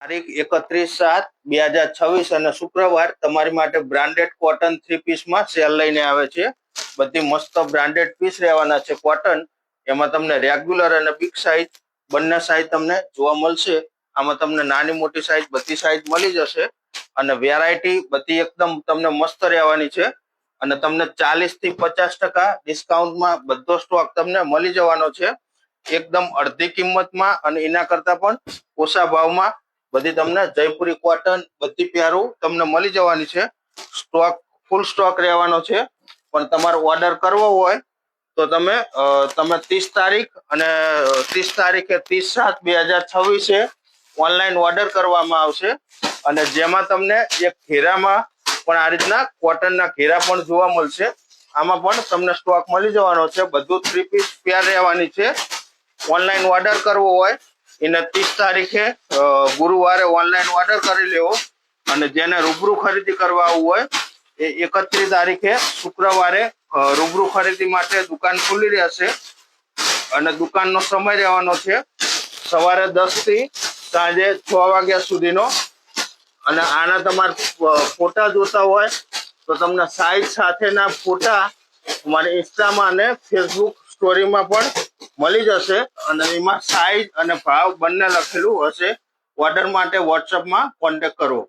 તારીખ 31/7/2026 અને શુક્રવાર તમારી માટે બ્રાન્ડેડ કોટન 3 પીસમાં સેલ લઈને આવે છે. બધી મસ્ત બ્રાન્ડેડ પીસ રહેવાના છે કોટન. એમાં તમને રેગ્યુલર અને બિગ સાઇઝ બંને સાઇઝ તમને જોવા મળશે. આમાં તમને નાની મોટી સાઇઝ બધી સાઇઝ મળી જશે અને વેરાયટી બધી એકદમ તમને મસ્ત રહેવાની છે અને તમને 40 થી 50% ડિસ્કાઉન્ટમાં બધો સ્ટોક તમને મળી જવાનો છે. એકદમ અડધી કિંમતમાં અને એના કરતા પણ ઓછા ભાવમાં બધી તમને જયપુરી કોટન બધી પ્યારું તમને મળી જવાની છે. સ્ટોક ફૂલ સ્ટોક રહેવાનો છે. પણ તમારો ઓર્ડર કરવો હોય તો તમે 30 તારીખ અને 30 તારીખે 30/7/2026 ઓનલાઈન ઓર્ડર કરવામાં આવશે અને જેમાં તમને એક ઘેરામાં પણ આ રીતના કોટનના ઘેરા પણ જોવા મળશે. આમાં પણ તમને સ્ટોક મળી જવાનો છે. બધું 3 પીસ પેર રહેવાની છે. ઓનલાઈન ઓર્ડર કરવો હોય એને 30 તારીખે ગુરુવારે ઓનલાઈન ઓર્ડર કરી લેવો અને જેને રૂબરૂ ખરીદી કરવા આવવું હોય એ 31 તારીખે શુક્રવારે રૂબરૂ ખરીદી માટે દુકાન ખુલ્લી રહેશે અને દુકાનનો સમય રહેવાનો છે સવારે 10 થી સાંજે 6 વાગ્યા સુધીનો. અને આના તમારે ફોટા જોતા હોય તો તમને સાઈઝ સાથેના ફોટા અમારી ઇન્સ્ટામાં અને ફેસબુક સ્ટોરીમાં પણ મળી જશે અને એમાં સાઈઝ અને ભાવ બંને લખેલું હશે. ઓર્ડર માટે વોટ્સઅપમાં કોન્ટેક્ટ કરો.